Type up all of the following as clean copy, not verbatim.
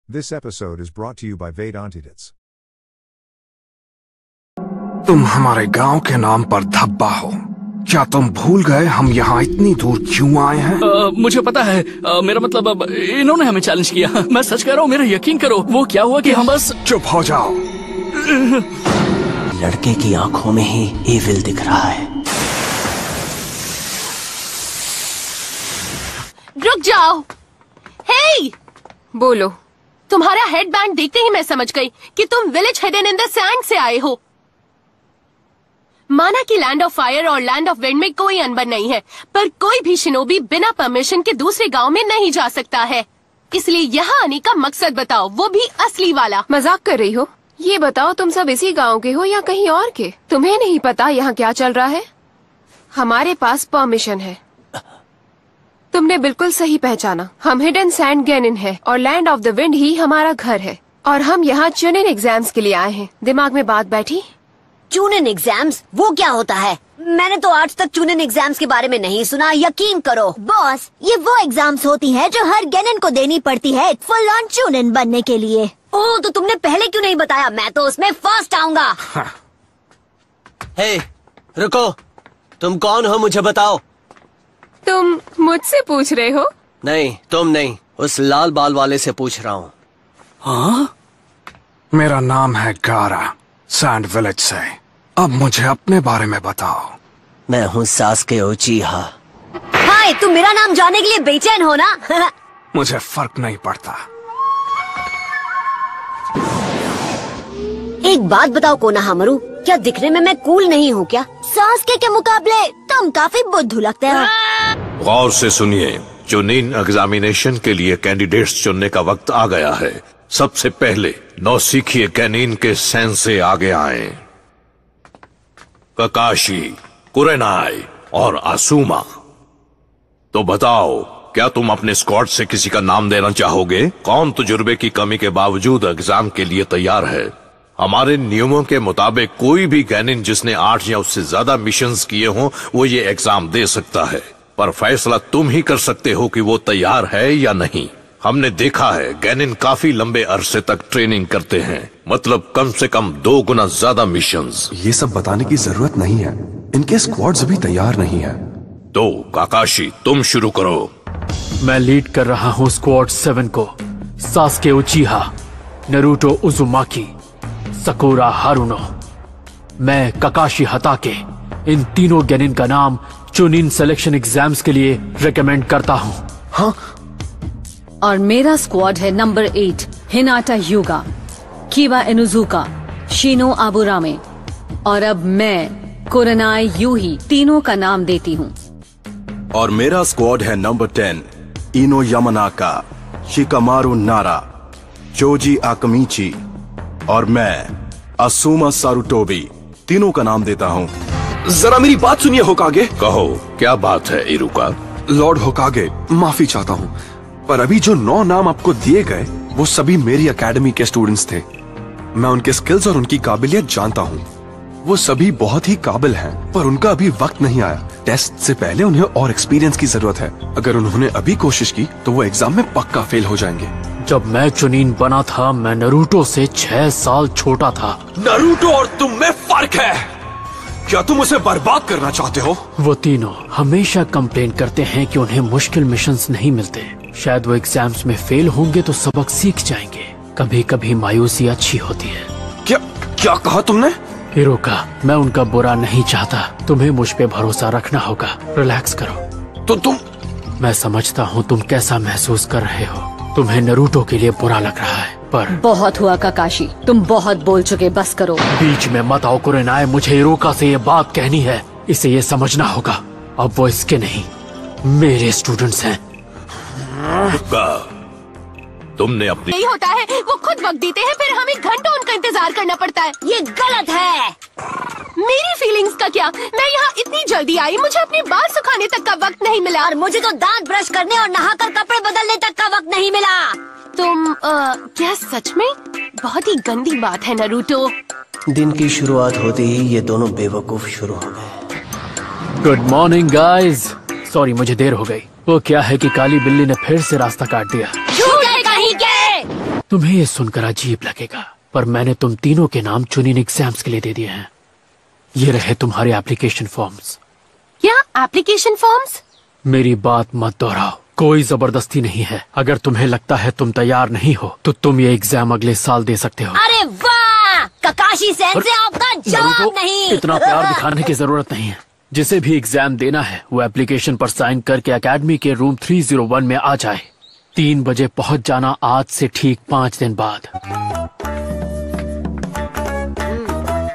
This episode is brought to you by Vedantidits. तुम हमारे गांव के नाम पर धब्बा हो। क्या तुम भूल गए हम यहाँ इतनी दूर क्यों आए हैं? मुझे पता है। मेरा मतलब इन्होंने हमें चैलेंज किया। मैं सच कह रहा हूँ, मेरा यकीन करो। वो क्या हुआ कि हम बस चुप हो जाओ। लड़के की आंखों में ही एविल दिख रहा है। रुक जाओ। हे! बोलो। तुम्हारा हेडबैंड देखते ही मैं समझ गई कि तुम village hidden in the sand से आए हो। माना कि लैंड ऑफ फायर और लैंड ऑफ विंड में कोई अनबन नहीं है, पर कोई भी शिनोबी बिना परमिशन के दूसरे गांव में नहीं जा सकता है। इसलिए यहाँ आने का मकसद बताओ, वो भी असली वाला। मजाक कर रही हो? ये बताओ तुम सब इसी गांव के हो या कहीं और के? तुम्हें नहीं पता यहाँ क्या चल रहा है? हमारे पास परमिशन है। तुमने बिल्कुल सही पहचाना। हम हिडन सैंड गैनिन है और लैंड ऑफ द विंड ही हमारा घर है। और हम यहाँ चुनिन एग्जाम्स के लिए आए हैं। दिमाग में बात बैठी? चुनिन एग्जाम्स वो क्या होता है? मैंने तो आज तक चुनिन एग्जाम्स के बारे में नहीं सुना। यकीन करो बॉस, ये वो एग्जाम्स होती हैं जो हर गैनिन को देनी पड़ती है फुल ऑन चुनिन बनने के लिए। ओह, तो तुमने पहले क्यों नहीं बताया? मैं तो उसमें फर्स्ट आऊंगा। हे, रुको। तुम कौन हो मुझे बताओ। तुम मुझसे पूछ रहे हो? नहीं, तुम नहीं, उस लाल बाल वाले से पूछ रहा हूँ। हाँ? मेरा नाम है गारा, सैंड विलेज से। अब मुझे अपने बारे में बताओ। मैं हूँ सासके उचीहा। हाय, तुम मेरा नाम जानने के लिए बेचैन हो ना? मुझे फर्क नहीं पड़ता। एक बात बताओ कोनाहामारू, क्या दिखने में मैं कूल नहीं हूँ क्या? सासके के मुकाबले तुम काफी बुद्धू लगते हो। गौर से सुनिए, चुनिन एग्जामिनेशन के लिए कैंडिडेट्स चुनने का वक्त आ गया है। सबसे पहले नौसिखिए गैनिन के सेंस से आगे आए। ककाशी, कुरेनाई और आसुमा। तो बताओ, क्या तुम अपने स्क्वाड से किसी का नाम देना चाहोगे? कौन तजुर्बे की कमी के बावजूद एग्जाम के लिए तैयार है? हमारे नियमों के मुताबिक कोई भी गैनिन जिसने 8 या उससे ज्यादा मिशंस किए हों वो ये एग्जाम दे सकता है, पर फैसला तुम ही कर सकते हो कि वो तैयार है या नहीं। हमने देखा है गैनिन काफी लंबे अरसे तक ट्रेनिंग करते हैं, मतलब कम से कम 2 गुना ज्यादा मिशंस। ये सब बताने की जरूरत नहीं है, इनके स्क्वाड्स अभी तैयार नहीं है। तो काकाशी, तुम शुरू करो। मैं लीड कर रहा हूँ स्क्वाड 7 को। सासके उचीहा, नारुतो उजुमाकी, सकुरा हारुनो, मैं ककाशी हताके, इन तीनों गैनिन का नाम चुनिन सिलेक्शन एग्जाम्स के लिए रेकमेंड करता हूँ। हाँ? और मेरा स्क्वाड है नंबर 8, हिनाटा ह्यूगा, कीवा इनुजुका, शिनो आबुरामे, और अब मैं कुरेनाई यूही तीनों का नाम देती हूँ। और मेरा स्क्वाड है नंबर 10, इनो यामानाका, शिकामारू नारा, जोजी आकमीची, और मैं आसुमा सारुटोबी तीनों का नाम देता हूँ। जरा मेरी बात सुनिए होकागे। कहो, क्या बात है इरुका? लॉर्ड होकागे, माफी चाहता हूँ, पर अभी जो 9 नाम आपको दिए गए वो सभी मेरी एकेडमी के स्टूडेंट्स थे। मैं उनके स्किल्स और उनकी काबिलियत जानता हूँ। वो सभी बहुत ही काबिल हैं, पर उनका अभी वक्त नहीं आया। टेस्ट से पहले उन्हें और एक्सपीरियंस की जरूरत है। अगर उन्होंने अभी कोशिश की तो वो एग्जाम में पक्का फेल हो जाएंगे। जब मैं चुनिन बना था, मैं नारुतो से 6 साल छोटा था। नारुतो और तुम में फर्क है। क्या तुम उसे बर्बाद करना चाहते हो? वो तीनों हमेशा कंप्लेन करते हैं कि उन्हें मुश्किल मिशंस नहीं मिलते। शायद वो एग्जाम्स में फेल होंगे तो सबक सीख जाएंगे। कभी कभी मायूसी अच्छी होती है। क्या कहा तुमने? हिरोका, मैं उनका बुरा नहीं चाहता। तुम्हें मुझ पे भरोसा रखना होगा। रिलैक्स करो। तो तुम... मैं समझता हूँ तुम कैसा महसूस कर रहे हो। तुम्हें नारुतो के लिए बुरा लग रहा है, पर बहुत हुआ ककाशी, तुम बहुत बोल चुके, बस करो। बीच में मत आओ कुरेनाई, मुझे हिरोका से ये बात कहनी है। इसे ये समझना होगा, अब वो इसके नहीं मेरे स्टूडेंट्स हैं। तुमने अपनी... यही होता है, वो खुद वक्त देते हैं, फिर हमें घंटों उनका इंतजार करना पड़ता है। ये गलत है। मेरी फीलिंग्स का क्या? मैं यहाँ इतनी जल्दी आई, मुझे अपने बाल सुखाने तक का वक्त नहीं मिला। और मुझे तो दांत ब्रश करने और नहाकर कपड़े बदलने तक का वक्त नहीं मिला। तुम क्या सच में? बहुत ही गंदी बात है नारुतो। दिन की शुरुआत होते ही ये दोनों बेवकूफ शुरू हो गए। Good morning guys. सॉरी मुझे देर हो गई। वो क्या है कि काली बिल्ली ने फिर से रास्ता काट दिया। झूठे कहीं के। तुम्हें ये सुनकर अजीब लगेगा, पर मैंने तुम तीनों के नाम चुनिन एग्जाम्स के लिए दे दिए हैं। ये रहे तुम्हारे एप्लीकेशन फॉर्म्स। क्या एप्लीकेशन फॉर्म्स? मेरी बात मत दोहराओ, कोई जबरदस्ती नहीं है। अगर तुम्हें लगता है तुम तैयार नहीं हो तो तुम ये एग्जाम अगले साल दे सकते हो। अरे वाह, ककाशी सेंसे आपका जवाब नहीं। इतना प्यार दिखाने की जरूरत नहीं है। जिसे भी एग्जाम देना है वो एप्लीकेशन पर साइन करके एकेडमी के रूम 301 में आ जाए। 3 बजे पहुंच जाना, आज से ठीक 5 दिन बाद।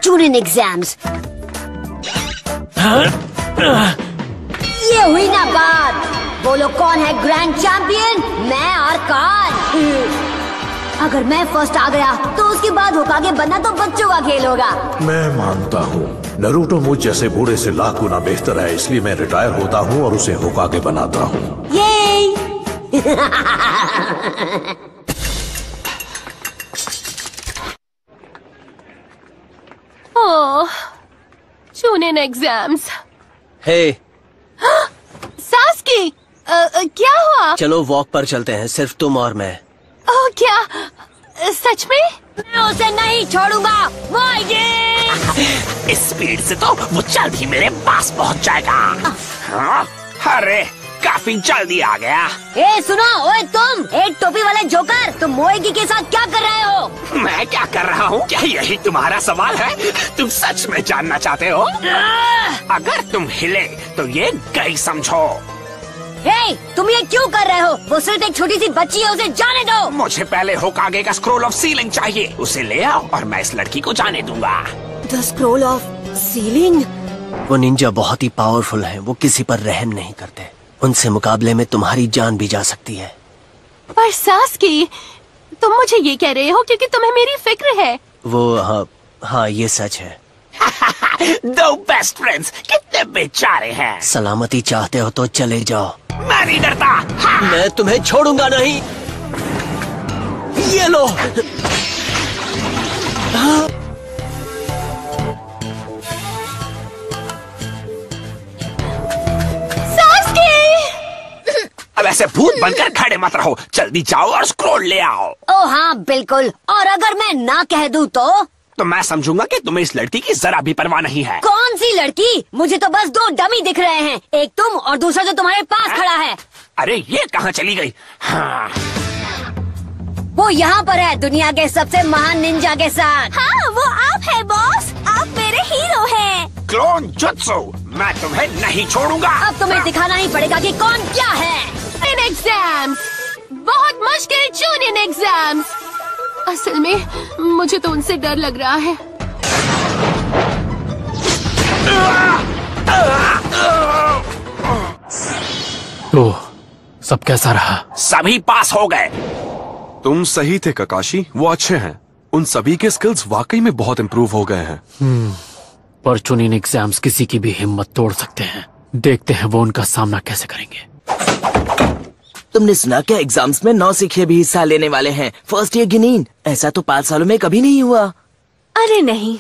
Chunin exams. ये हुई ना बात। बोलो कौन है ग्रैंड चैंपियन? मैं और कौन? अगर मैं फर्स्ट आ गया तो उसके बाद होकागे बनना तो बच्चों का खेल होगा। मैं मानता हूँ नरूटो मुझ जैसे बूढ़े से लाख गुना बेहतर है, इसलिए मैं रिटायर होता हूँ और उसे होकागे बनाता हूँ। ये ओह, चुनिन एग्जाम्स। हे सास्की, क्या हुआ? चलो वॉक पर चलते हैं, सिर्फ तुम और मैं। ओह, क्या सच में? मैं उसे नहीं छोड़ूंगा। इस स्पीड से तो वो जल्द ही मेरे पास पहुंच जाएगा। हाँ? अरे काफी जल्दी आ गया। ए सुनो, ओए तुम, एक टोपी वाले जोकर, तुम मोएगी के साथ क्या कर रहे हो? मैं क्या कर रहा हूँ? क्या यही तुम्हारा सवाल है? तुम सच में जानना चाहते हो? अगर तुम हिले तो ये गई समझो। हे, तुम ये क्यों कर रहे हो? वो सिर्फ एक छोटी सी बच्ची है, उसे जाने दो। मुझे पहले होकागे का स्क्रोल ऑफ सीलिंग चाहिए, उसे ले आओ और मैं इस लड़की को जाने दूंगा। The scroll of ceiling? वो निंजा बहुत ही पावरफुल हैं, वो किसी पर रहम नहीं करते। उनसे मुकाबले में तुम्हारी जान भी जा सकती है। पर सास्की, तुम मुझे ये कह रहे हो क्योंकि तुम्हें मेरी फिक्र है। वो हाँ ये सच है। दो बेस्ट फ्रेंड्स कितने बेचारे हैं। सलामती चाहते हो तो चले जाओ। मैं नहीं डरता। मैं तुम्हें छोड़ूंगा नहीं। ये लो। अब ऐसे भूत बनकर खड़े मत रहो, जल्दी जाओ और स्क्रोल ले आओ। ओ हाँ बिल्कुल, और अगर मैं ना कह दूं तो मैं समझूंगा कि तुम्हें इस लड़की की जरा भी परवाह नहीं है। कौन सी लड़की? मुझे तो बस 2 डमी दिख रहे हैं, एक तुम और दूसरा जो तुम्हारे पास खड़ा है। अरे ये कहाँ चली गई? हाँ। वो यहाँ पर है, दुनिया के सबसे महान निंजा के साथ। हाँ, वो आप है बॉस, आप मेरे हीरो हैं। क्लोन जुत्सु, मैं तुम्हें नहीं छोड़ूंगा। अब तुम्हें दिखाना ही पड़ेगा कि कौन क्या है। चुनिन एग्जाम्स, बहुत मुश्किल चुनिन एग्जाम्स। असल में मुझे तो उनसे डर लग रहा है। तो सब कैसा रहा? सभी पास हो गए। तुम सही थे ककाशी, वो अच्छे हैं। उन सभी के स्किल्स वाकई में बहुत इम्प्रूव हो गए हैं। पर चुनिन एग्जाम्स किसी की भी हिम्मत तोड़ सकते हैं। देखते हैं वो उनका सामना कैसे करेंगे। तुमने सुना क्या एग्जाम्स में 9 सिखिए भी हिस्सा लेने वाले हैं? फर्स्ट ईयर गिनीन। ऐसा तो 5 सालों में कभी नहीं हुआ। अरे नहीं,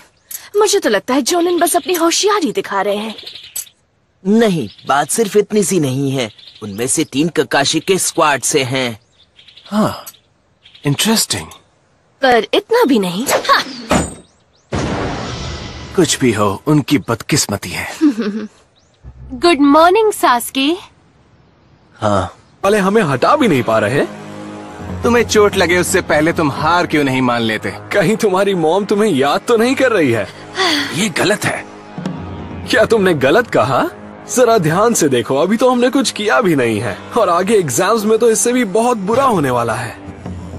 मुझे तो लगता है जोलिन बस अपनी होशियारी दिखा रहे हैं। नहीं, बात सिर्फ इतनी सी नहीं है। उनमें से 3 ककाशी के स्क्वाड से हैं। हाँ, इंटरेस्टिंग। पर इतना भी नहीं। हाँ। कुछ भी हो, उनकी बदकिस्मती है। गुड मॉर्निंग सास्की। हाँ, वाले हमें हटा भी नहीं पा रहे। तुम्हें चोट लगे उससे पहले तुम हार क्यों नहीं मान लेते? कहीं तुम्हारी मॉम तुम्हें याद तो नहीं कर रही है? ये गलत है। क्या तुमने गलत कहा? जरा ध्यान से देखो, अभी तो हमने कुछ किया भी नहीं है और आगे एग्जाम्स में तो इससे भी बहुत बुरा होने वाला है।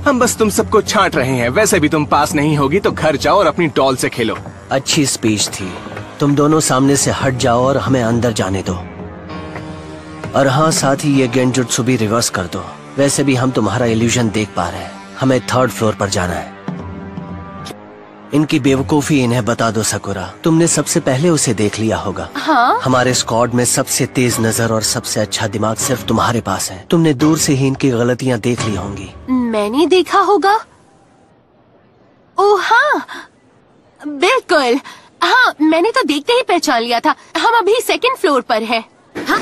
हम बस तुम सबको छांट रहे हैं। वैसे भी तुम पास नहीं होगी तो घर जाओ और अपनी डॉल से खेलो। अच्छी स्पीच थी। तुम दोनों सामने से हट जाओ और हमें अंदर जाने दो। और हाँ, साथ ही ये गेंजुत्सु भी रिवर्स कर दो। वैसे भी हम तुम्हारा इल्यूजन देख पा रहे हैं। हमें 3rd फ्लोर पर जाना है। इनकी बेवकूफी इन्हें बता दो सकुरा। तुमने सबसे पहले उसे देख लिया होगा। हाँ? हमारे स्क्वाड में सबसे तेज नजर और सबसे अच्छा दिमाग सिर्फ तुम्हारे पास है। तुमने दूर से ही इनकी गलतियां देख ली होंगी। मैंने देखा होगा? ओह हाँ, बिल्कुल। हाँ, मैंने तो देखते ही पहचान लिया था। हम अभी 2nd फ्लोर पर है। हाँ?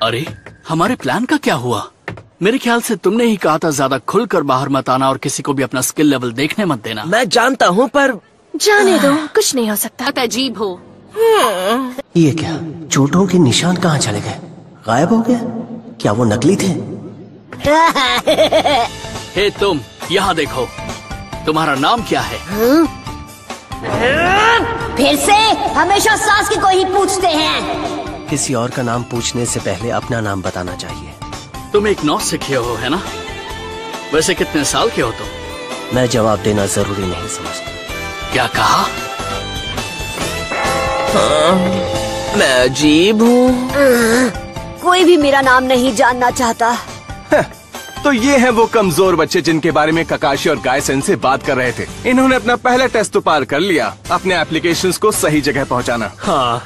अरे, हमारे प्लान का क्या हुआ? मेरे ख्याल से तुमने ही कहा था ज्यादा खुलकर बाहर मत आना और किसी को भी अपना स्किल लेवल देखने मत देना। मैं जानता हूँ पर जाने दो, कुछ नहीं हो सकता। अजीब हो। ये क्या, चोटों के निशान कहाँ चले गए? गायब हो गए? क्या वो नकली थे? हे तुम, यहाँ देखो। तुम्हारा नाम क्या है? फिर से हमेशा सास को ही पूछते हैं। किसी और का नाम पूछने से पहले अपना नाम बताना चाहिए। तुम एक नौ सीखे हो, है ना? वैसे कितने साल के हो तुम? मैं जवाब देना जरूरी नहीं समझता। क्या कहा? हाँ, मैं अजीब हूँ। कोई भी मेरा नाम नहीं जानना चाहता। तो ये है वो कमजोर बच्चे जिनके बारे में ककाशी और गायसन से बात कर रहे थे। इन्होंने अपना पहला टेस्ट तो पार कर लिया, अपने एप्लीकेशंस को सही जगह पहुंचाना। हाँ।